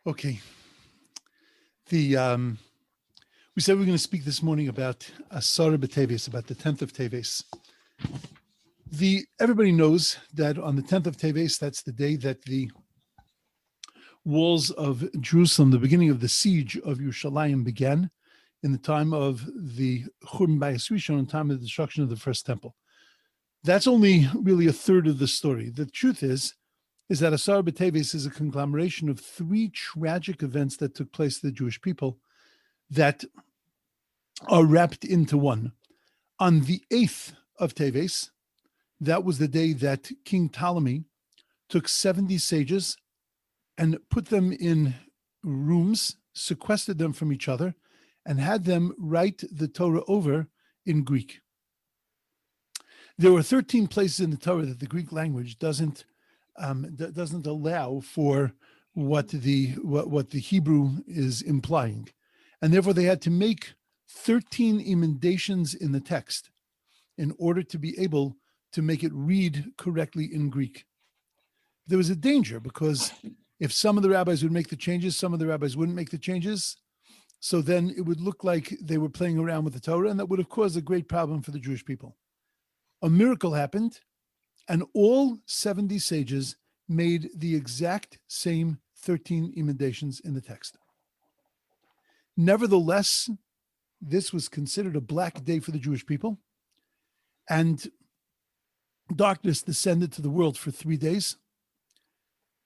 Okay. We said we are going to speak this morning about Asarah B'teves, about the 10th of Teves. Everybody knows that on the 10th of Teves, that's the day that the walls of Jerusalem, the beginning of the siege of Yerushalayim, began in the time of the Churban Bayis Rishon, in time of the destruction of the first temple. That's only really a third of the story. The truth is that Asarah B'teves is a conglomeration of three tragic events that took place to the Jewish people that are wrapped into one. On the 8th of Teves, that was the day that King Ptolemy took 70 sages and put them in rooms, sequestered them from each other, and had them write the Torah over in Greek. There were 13 places in the Torah that the Greek language doesn't allow for what the Hebrew is implying, and therefore they had to make 13 emendations in the text in order to be able to make it read correctly in Greek. There was a danger because if some of the rabbis would make the changes, some of the rabbis wouldn't make the changes. So then it would look like they were playing around with the Torah, and that would have caused a great problem for the Jewish people. A miracle happened, and all 70 sages made the exact same 13 emendations in the text. Nevertheless, this was considered a black day for the Jewish people, and darkness descended to the world for 3 days.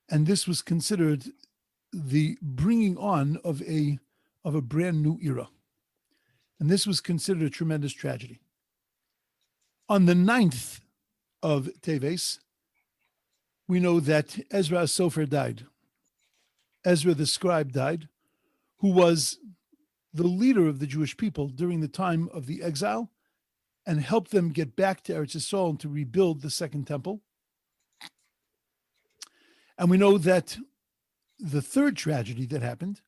And this was considered the bringing on of a brand new era. And this was considered a tremendous tragedy. On the 9th of Teves, we know that Ezra Sofer died. Ezra the scribe died, who was the leader of the Jewish people during the time of the exile and helped them get back to Eretz Yisrael and to rebuild the second temple. And we know that the third tragedy that happened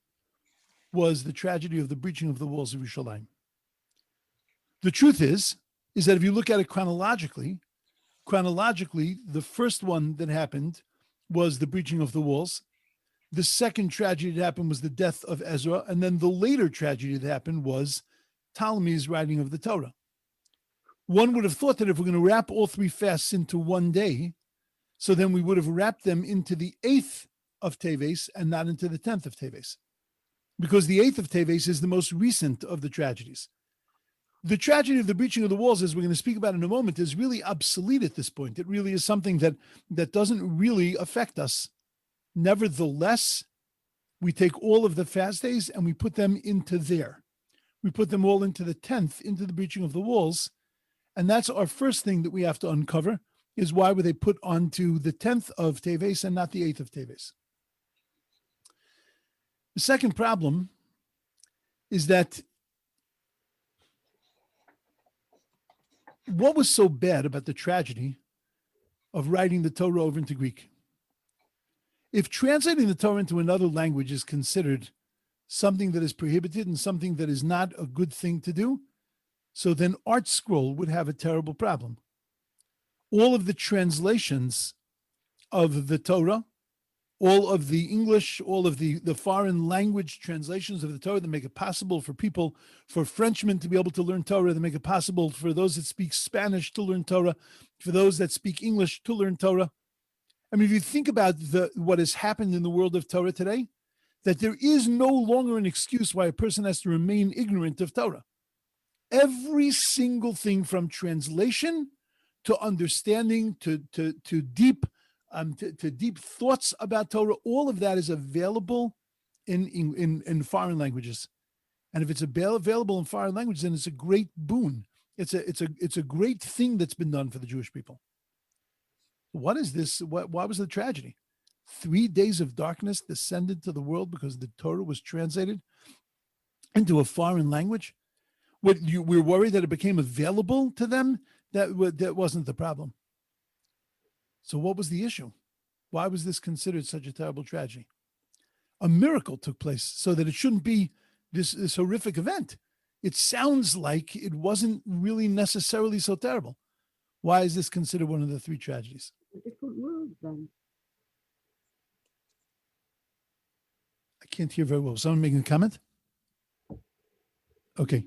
was the tragedy of the breaching of the walls of Yerushalayim. The truth is that if you look at it chronologically, the first one that happened was the breaching of the walls. The second tragedy that happened was the death of Ezra. And then the later tragedy that happened was Ptolemy's writing of the Torah. One would have thought that if we're going to wrap all three fasts into one day, so then we would have wrapped them into the 8th of Teves and not into the 10th of Teves, because the 8th of Teves is the most recent of the tragedies. The tragedy of the breaching of the walls, as we're going to speak about in a moment, is really obsolete at this point. It really is something that doesn't really affect us. Nevertheless, we take all of the fast days and we put them into there. We put them all into the 10th, into the breaching of the walls. And that's our first thing that we have to uncover, is why were they put onto the 10th of Teves and not the 8th of Teves. The second problem is that what was so bad about the tragedy of writing the Torah over into Greek? If translating the Torah into another language is considered something that is prohibited and something that is not a good thing to do, so then Art Scroll would have a terrible problem. All of the translations of the Torah, all of the English, all of the foreign language translations of the Torah that make it possible for people, for Frenchmen to be able to learn Torah, that make it possible for those that speak Spanish to learn Torah, for those that speak English to learn Torah. I mean, if you think about what has happened in the world of Torah today, that there is no longer an excuse why a person has to remain ignorant of Torah. Every single thing from translation to understanding to deep thoughts about Torah, all of that is available in foreign languages. And if it's available in foreign languages, then it's a great boon. It's a great thing that's been done for the Jewish people. What is this? Why was the tragedy? 3 days of darkness descended to the world because the Torah was translated into a foreign language. We're worried that it became available to them. That wasn't the problem. So what was the issue? Why was this considered such a terrible tragedy? A miracle took place so that it shouldn't be this horrific event. It sounds like it wasn't really necessarily so terrible. Why is this considered one of the three tragedies? Different words then. I can't hear very well. Someone making a comment? Okay.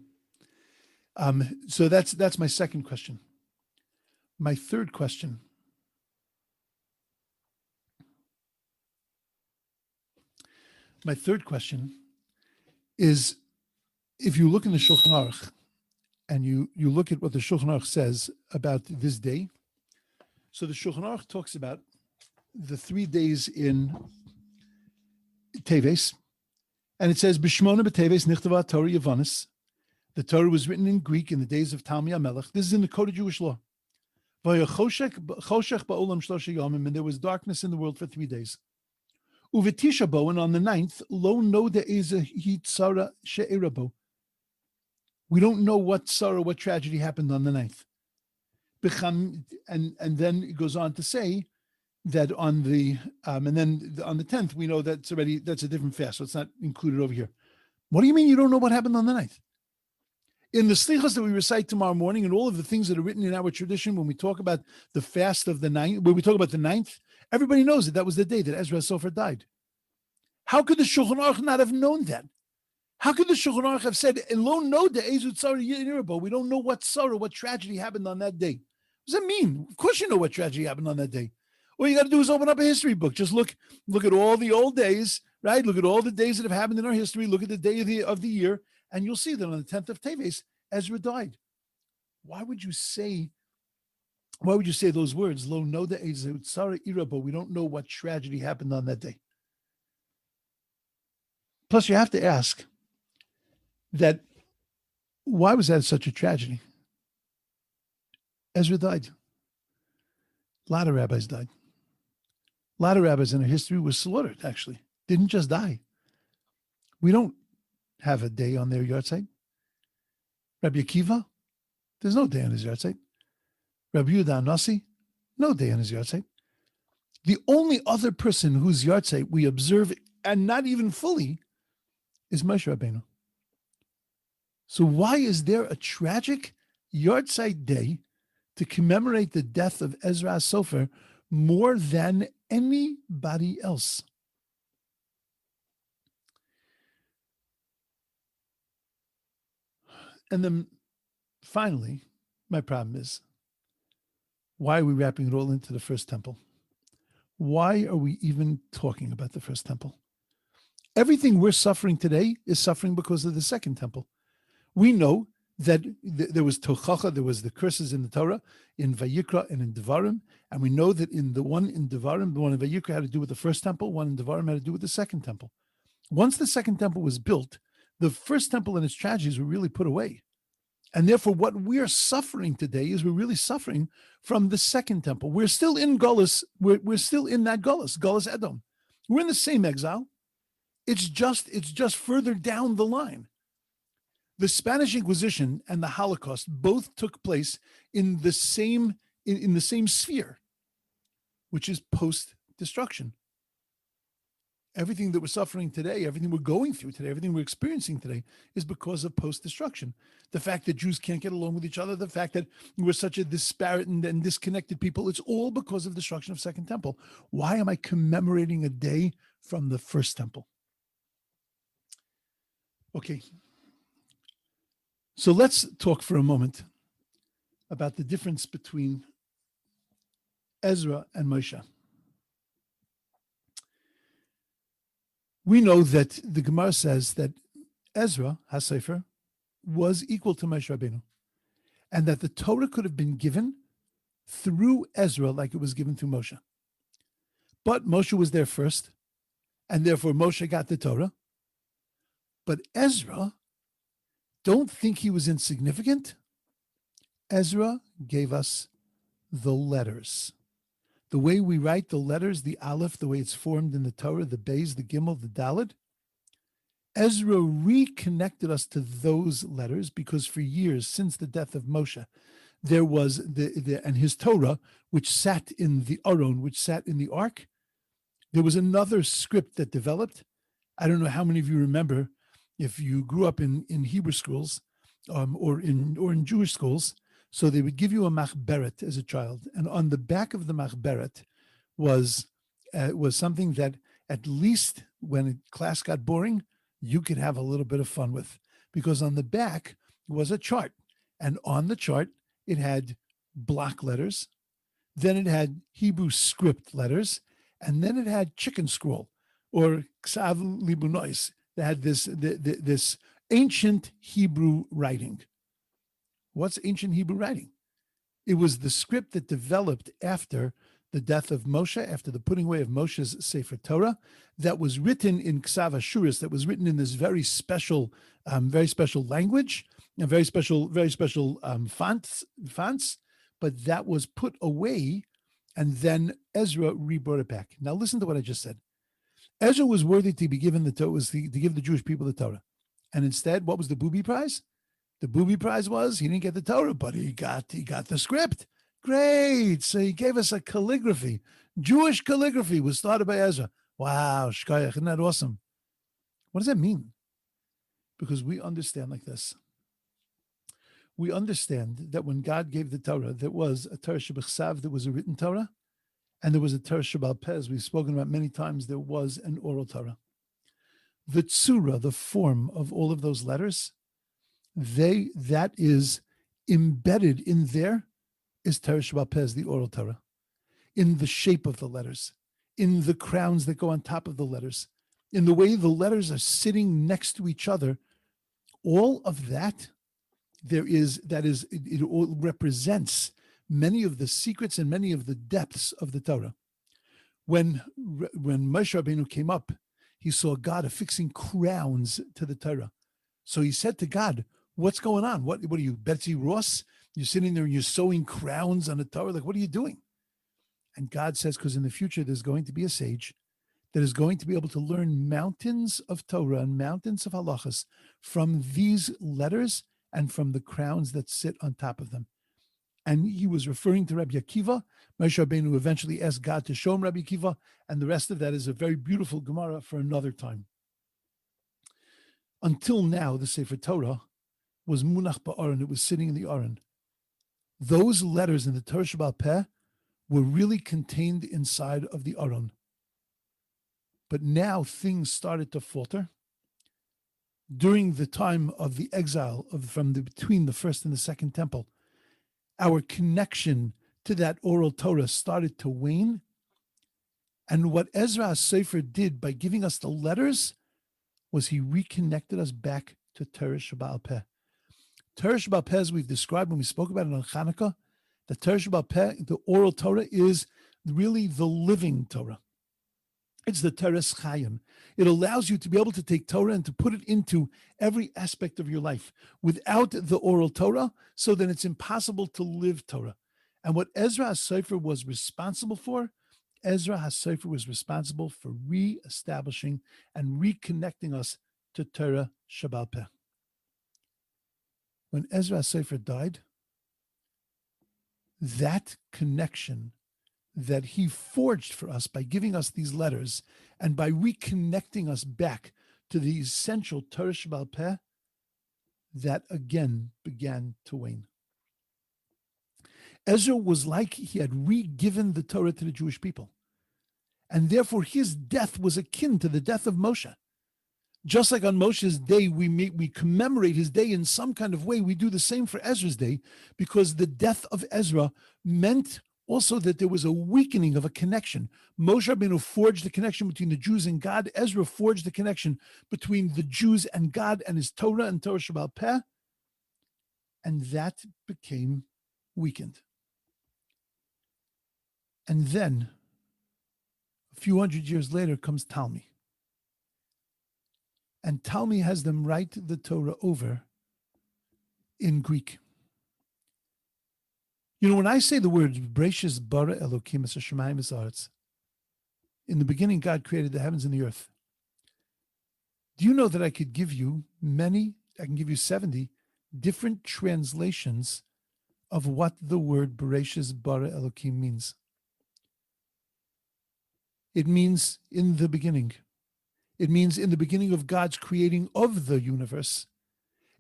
So that's my second question. My third question. My third question is, if you look in the Shulchan Aruch and you look at what the Shulchan Aruch says about this day, so the Shulchan Aruch talks about the 3 days in Teves, and it says, B'shmona b'Teves nichtava Torah Yavanis. The Torah was written in Greek in the days of Talmi HaMelech. This is in the Code of Jewish Law. Choshech ba'olam shlosha yomim, and there was darkness in the world for 3 days. Uvetisha bo, and on the 9th, lo no de'eza hitzara she'erabo. We don't know what sorrow, what tragedy happened on the 9th. And then it goes on to say that on the and then on the 10th, we know that's a different fast, so it's not included over here. What do you mean you don't know what happened on the 9th? In the slichos that we recite tomorrow morning, and all of the things that are written in our tradition, when we talk about the fast of the 9th, when we talk about the 9th, everybody knows that was the day that Ezra Sofer died. How could the Shulchan Aruch not have known that? How could the Shulchan Aruch have said, "Lo no de'ezu tzara yirabo"? We don't know what sorrow, what tragedy happened on that day. What does that mean? Of course, you know what tragedy happened on that day. All you got to do is open up a history book. Just look at all the old days, right? Look at all the days that have happened in our history. Look at the day of the year, and you'll see that on the 10th of Teves, Ezra died. Why would you say those words? Lo no de'ezu tzara yirabo. We don't know what tragedy happened on that day. Plus, you have to ask that why was that such a tragedy? Ezra died. A lot of rabbis died. A lot of rabbis in our history were slaughtered, actually. Didn't just die. We don't have a day on their yahrzeit. Rabbi Akiva, there's no day on his yahrzeit. Rabbi Yehuda Anasi, no day on his yahrzeit. The only other person whose yahrzeit we observe, and not even fully, is Moshe Rabbeinu. So why is there a tragic yahrzeit day to commemorate the death of Ezra Sofer more than anybody else? And then finally, my problem is, why are we wrapping it all into the first temple? Why are we even talking about the first temple? Everything we're suffering today is suffering because of the second temple. We know that there was tochacha, there was the curses in the Torah, in Vayikra and in Devarim, and we know that in the one in Devarim, the one in Vayikra had to do with the first temple, one in Devarim had to do with the second temple. Once the second temple was built, the first temple and its tragedies were really put away. And therefore, what we're suffering today is we're really suffering from the second temple. We're still in Golus, we're still in that Golus Edom. We're in the same exile. It's just further down the line. The Spanish Inquisition and the Holocaust both took place in the same sphere, which is post-destruction. Everything that we're suffering today, everything we're going through today, everything we're experiencing today is because of post-destruction. The fact that Jews can't get along with each other, the fact that we're such a disparate and disconnected people, it's all because of destruction of Second Temple. Why am I commemorating a day from the First Temple? Okay. So let's talk for a moment about the difference between Ezra and Moshe. We know that the Gemara says that Ezra, HaSefer, was equal to Moshe Rabbeinu, and that the Torah could have been given through Ezra like it was given through Moshe. But Moshe was there first, and therefore Moshe got the Torah. But Ezra, don't think he was insignificant. Ezra gave us the letters. The way we write the letters, the Aleph, the way it's formed in the Torah, the Beis, the Gimel, the Daled, Ezra reconnected us to those letters because for years, since the death of Moshe, there was and his Torah, which sat in the Aron, which sat in the Ark, there was another script that developed. I don't know how many of you remember, if you grew up in Hebrew schools or in Jewish schools. So they would give you a machberet as a child, and on the back of the machberet was something that at least when class got boring, you could have a little bit of fun with, because on the back was a chart. And on the chart, it had block letters, then it had Hebrew script letters, and then it had chicken scroll or ksav libunois. That had this ancient Hebrew writing. What's ancient Hebrew writing? It was the script that developed after the death of Moshe, after the putting away of Moshe's Sefer Torah, that was written in Ksav Ashuris, that was written in this very special language, and very special fonts, but that was put away, and then Ezra rebrought it back. Now listen to what I just said. Ezra was worthy to be given the Torah, to give the Jewish people the Torah, and instead, what was the booby prize? The booby prize was he didn't get the Torah, but he got the script. Great. So he gave us a calligraphy. Jewish calligraphy was started by Ezra. Wow, shkayach, isn't that awesome? What does that mean? Because we understand like this. We understand that when God gave the Torah, there was a Torah shebechsav, there was a written Torah, and there was a Torah Shabbal Pez. We've spoken about many times, there was an oral Torah. The tzura, the form of all of those letters, that is embedded in there is Torah Shabbal Pez, the oral Torah, in the shape of the letters, in the crowns that go on top of the letters, in the way the letters are sitting next to each other. All of that, it all represents many of the secrets and many of the depths of the Torah. When Moshe Rabbeinu came up, he saw God affixing crowns to the Torah. So he said to God, "What's going on? What are you, Betsy Ross? You're sitting there and you're sewing crowns on the Torah. Like, what are you doing?" And God says, because in the future, there's going to be a sage that is going to be able to learn mountains of Torah and mountains of halachas from these letters and from the crowns that sit on top of them. And he was referring to Rabbi Akiva. Moshe Rabbeinu eventually asked God to show him Rabbi Akiva, and the rest of that is a very beautiful Gemara for another time. Until now, the Sefer Torah was munach ba'aron. It was sitting in the aron. Those letters in the Torah Shabbal Peh were really contained inside of the aron. But now things started to falter. During the time of the exile between the first and the second temple, our connection to that oral Torah started to wane. And what Ezra Sefer did by giving us the letters was he reconnected us back to Torah Shabbal Peh. Torah Shabbal Peh, as we've described when we spoke about it on Chanukah, the Torah Shabbal Peh, the oral Torah, is really the living Torah. It's the Teres Chayim. It allows you to be able to take Torah and to put it into every aspect of your life. Without the oral Torah, so then it's impossible to live Torah. And what Ezra HaSefer was responsible for, Ezra HaSefer was responsible for re-establishing and reconnecting us to Torah Shabbal Peh. When Ezra HaSefer died, that connection that he forged for us by giving us these letters and by reconnecting us back to the essential Torah Shabbal Peh, that again began to wane. Ezra was like he had re-given the Torah to the Jewish people. And therefore his death was akin to the death of Moshe. Just like on Moshe's day, we commemorate his day in some kind of way, we do the same for Ezra's day, because the death of Ezra meant also that there was a weakening of a connection. Moshe Rabbeinu forged the connection between the Jews and God. Ezra forged the connection between the Jews and God and his Torah and Torah Shabbal Peh. And that became weakened. And then, a few hundred years later, comes Talmi. And Talmi has them write the Torah over in Greek. You know, when I say the word Bereshis bara Elokim es hashamayim es haaretz, in the beginning God created the heavens and the earth. Do you know that I could give you I can give you 70 different translations of what the word Bereshis bara Elokim means? It means in the beginning. It means in the beginning of God's creating of the universe.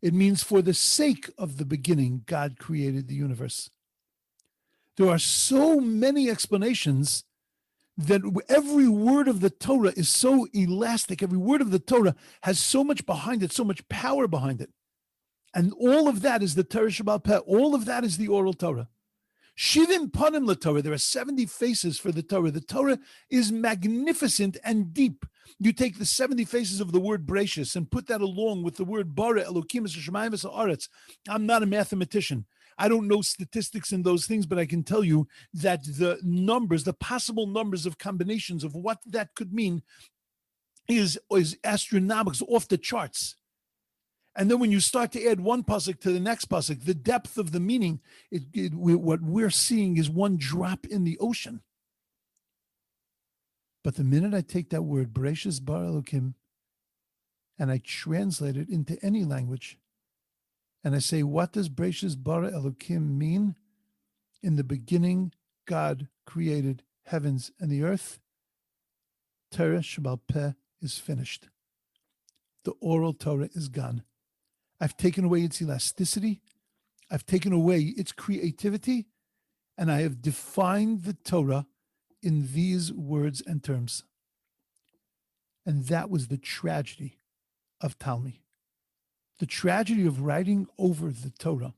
It means for the sake of the beginning, God created the universe. There are so many explanations that every word of the Torah is so elastic. Every word of the Torah has so much behind it, so much power behind it. And all of that is the Torah Sheba'al Peh. All of that is the oral Torah. Shivim panim LaTorah. There are 70 faces for the Torah. The Torah is magnificent and deep. You take the 70 faces of the word Bereshis and put that along with the word Bara, Elokim, Shemayim, Haaretz. I'm not a mathematician. I don't know statistics in those things, but I can tell you that the numbers, the possible numbers of combinations of what that could mean is astronomical, off the charts. And then when you start to add one pasuk to the next pasuk, the depth of the meaning, what we're seeing is one drop in the ocean. But the minute I take that word, Bereshis bara Elokim, and I translate it into any language, and I say, what does Bereshis bara Elokim mean? In the beginning, God created heavens and the earth. Torah Sheba'al Peh is finished. The oral Torah is gone. I've taken away its elasticity. I've taken away its creativity. And I have defined the Torah in these words and terms. And that was the tragedy of Talmud. The tragedy of writing over the Torah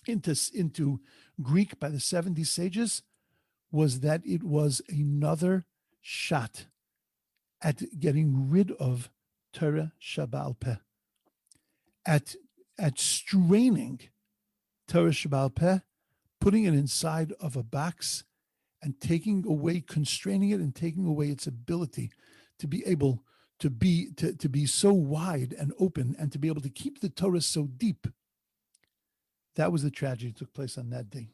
into Greek by the 70 sages was that it was another shot at getting rid of Torah Sheba'al Peh, at straining Torah Sheba'al Peh, putting it inside of a box and constraining it and taking away its ability to be able to be so wide and open and to be able to keep the Torah so deep. That was the tragedy that took place on that day.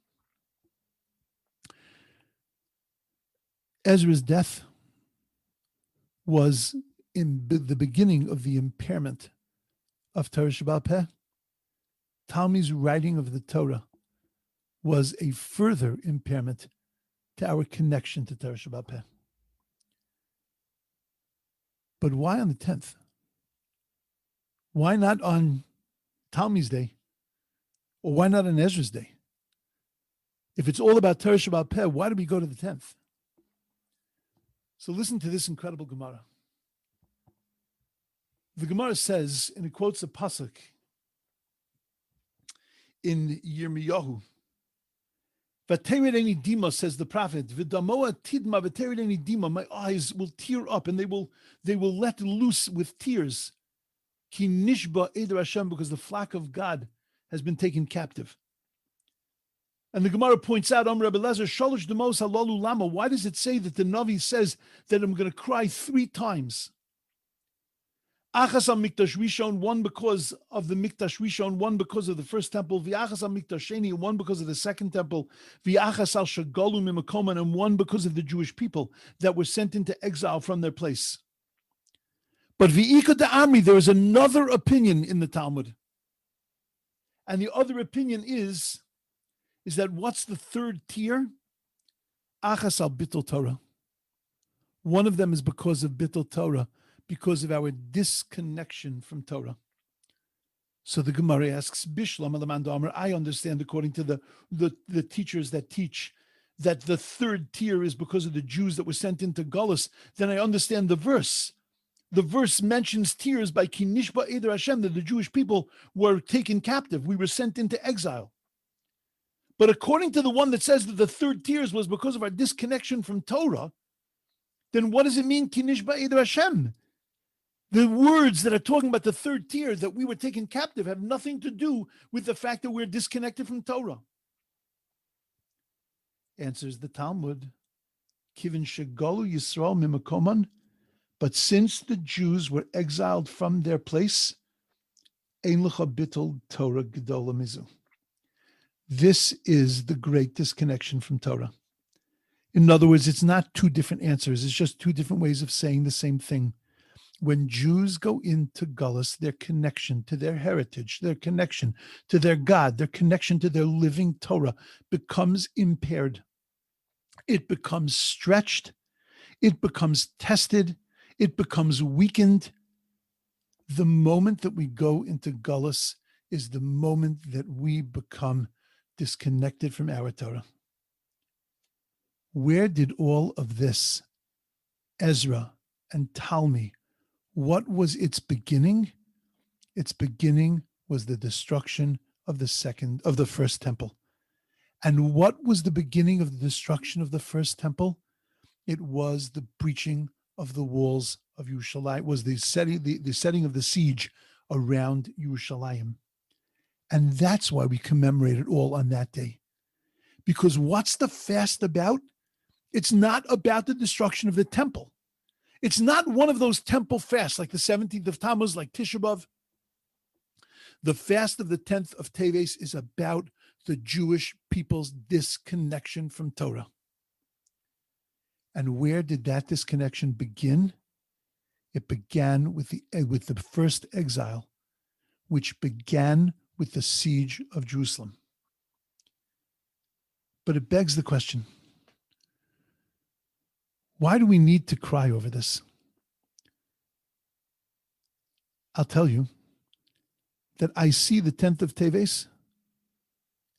Ezra's death was in the beginning of the impairment of Torah Sheba'al Peh. Talmud's writing of the Torah was a further impairment to our connection to Torah Sheba'al Peh. But why on the 10th? Why not on Talmud's day? Or why not on Ezra's day? If it's all about Torah Sheba'al Peh, why do we go to the 10th? So listen to this incredible Gemara. The Gemara says, and it quotes a pasuk in Yirmiyahu. V'terideni dima, says the prophet. V'damoa tidma v'terideni dima. My eyes will tear up, and they will let loose with tears. Ki nishba eder Hashem, because the flock of God has been taken captive. And the Gemara points out, Rabbi Lezer, Shalosh demos halalu lama. Why does it say that the Navi says that I'm going to cry 3 times? Achas al-Mikdash Rishon, one because of the Mikdash Rishon, one because of the first temple, v'achas al-Mikdash Sheni, one because of the second temple, v'achas al-Shagalu mimakoman, and one because of the Jewish people that were sent into exile from their place. But v'ika da'amri, there is another opinion in the Talmud. And the other opinion is that what's the third tier? Achas al-Bittul Torah. One of them is because of Bittul Torah, because of our disconnection from Torah. So the Gemara asks, Bishlam Alamanda Amr, I understand according to the teachers that teach that the third tier is because of the Jews that were sent into Galus. Then I understand the verse. The verse mentions tears by Kinishba Eder Hashem, that the Jewish people were taken captive. We were sent into exile. But according to the one that says that the third tiers was because of our disconnection from Torah, then what does it mean, Kinishba Eder Hashem? The words that are talking about the third tier, that we were taken captive, have nothing to do with the fact that we're disconnected from Torah. Answers the Talmud, Kivin Shegalu Yisrael Mimakoman, but since the Jews were exiled from their place, Ein Lecha Bittul Torah Gedola Mizu. This is the great disconnection from Torah. In other words, it's not 2 different answers. It's just 2 different ways of saying the same thing. When Jews go into Gullus, their connection to their heritage, their connection to their God, their connection to their living Torah becomes impaired. It becomes stretched. It becomes tested. It becomes weakened. The moment that we go into Gullus is the moment that we become disconnected from our Torah. Where did all of this, Ezra and Talmi, what was its beginning? Its beginning was the destruction of the first temple. And what was the beginning of the destruction of the first temple? It was the breaching of the walls of Yerushalayim, was the setting of the siege around Yerushalayim. And that's why we commemorate it all on that day. Because what's the fast about? It's not about the destruction of the temple. It's not one of those temple fasts like the 17th of Tammuz, like Tisha B'Av. The fast of the 10th of Teves is about the Jewish people's disconnection from Torah. And where did that disconnection begin? It began with the first exile, which began with the siege of Jerusalem. But it begs the question, why do we need to cry over this? I'll tell you that I see the 10th of Teves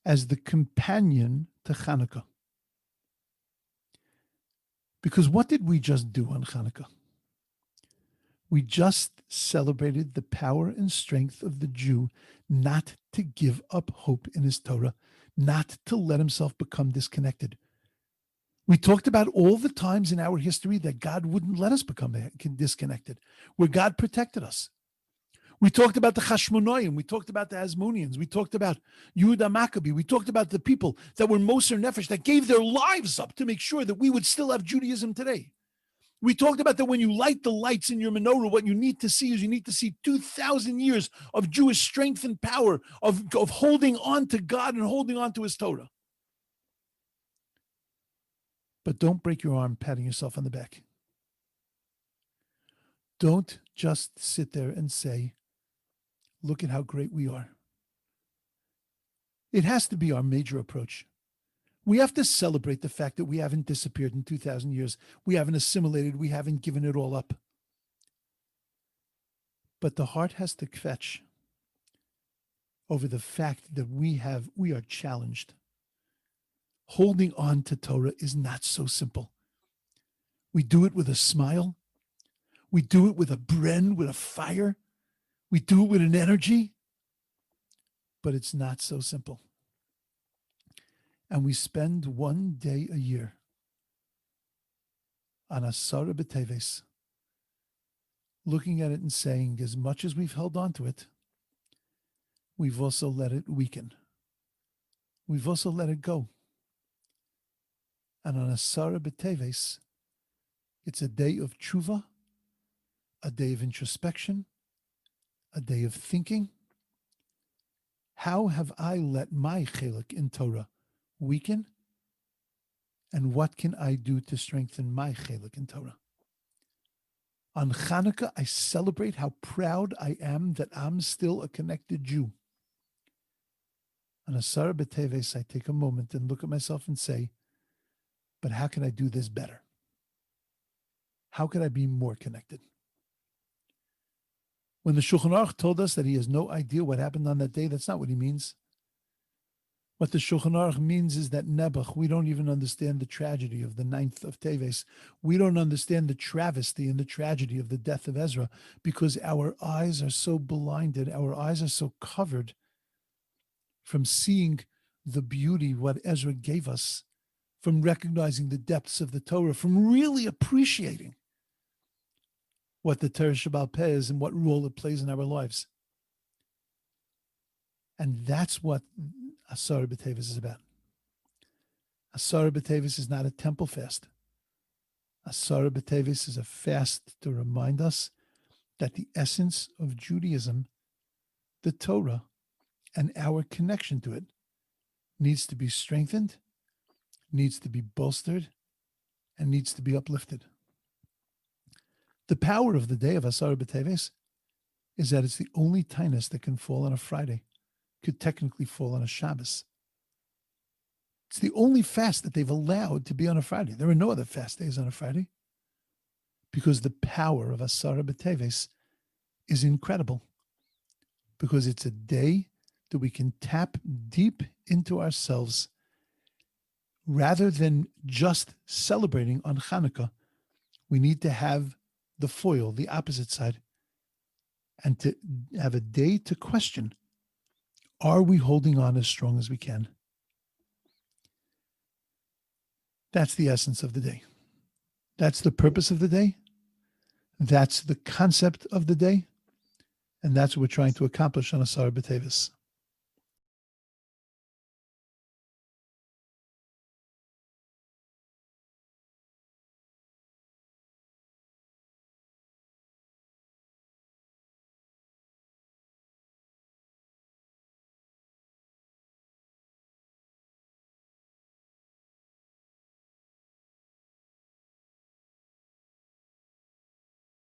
as the companion to Chanukah. Because what did we just do on Chanukah? We just celebrated the power and strength of the Jew not to give up hope in his Torah, not to let himself become disconnected. We talked about all the times in our history that God wouldn't let us become disconnected, where God protected us. We talked about the Chashmonoim, we talked about the Hasmoneans, we talked about Yehuda Maccabee, we talked about the people that were Moser Nefesh, that gave their lives up to make sure that we would still have Judaism today. We talked about that when you light the lights in your menorah, what you need to see is you need to see 2,000 years of Jewish strength and power, of holding on to God and holding on to his Torah. But don't break your arm patting yourself on the back. Don't just sit there and say, look at how great we are. It has to be our major approach. We have to celebrate the fact that we haven't disappeared in 2,000 years. We haven't assimilated. We haven't given it all up. But the heart has to kvetch over the fact that we are challenged. Holding on to Torah is not so simple. We do it with a smile. We do it with a bren, with a fire. We do it with an energy. But it's not so simple. And we spend one day a year on Asarah B'teves, looking at it and saying, as much as we've held on to it, we've also let it weaken. We've also let it go. And on Asarah B'teves, it's a day of tshuva, a day of introspection, a day of thinking. How have I let my chelik in Torah weaken? And what can I do to strengthen my chelik in Torah? On Chanukah, I celebrate how proud I am that I'm still a connected Jew. On Asarah B'teves, I take a moment and look at myself and say, but how can I do this better? How can I be more connected? When the Shulchan Aruch told us that he has no idea what happened on that day, that's not what he means. What the Shulchan Aruch means is that Nebuch, we don't even understand the tragedy of the 9th of Teves. We don't understand the travesty and the tragedy of the death of Ezra because our eyes are so blinded, our eyes are so covered from seeing the beauty, what Ezra gave us, from recognizing the depths of the Torah, from really appreciating what the Torah Shabbal Peh is and what role it plays in our lives. And that's what Asarah B'teves is about. Asarah B'teves is not a temple fast. Asarah B'teves is a fast to remind us that the essence of Judaism, the Torah, and our connection to it needs to be strengthened, needs to be bolstered, and needs to be uplifted. The power of the day of Asarah B'teves is that it's the only tainus that can fall on a Friday, could technically fall on a Shabbos. It's the only fast that they've allowed to be on a Friday. There are no other fast days on a Friday because the power of Asarah B'teves is incredible, because it's a day that we can tap deep into ourselves, rather than just celebrating on Chanukah, we need to have the foil, the opposite side, and to have a day to question, are we holding on as strong as we can? That's the essence of the day. That's the purpose of the day. That's the concept of the day. And that's what we're trying to accomplish on Asarah B'teves.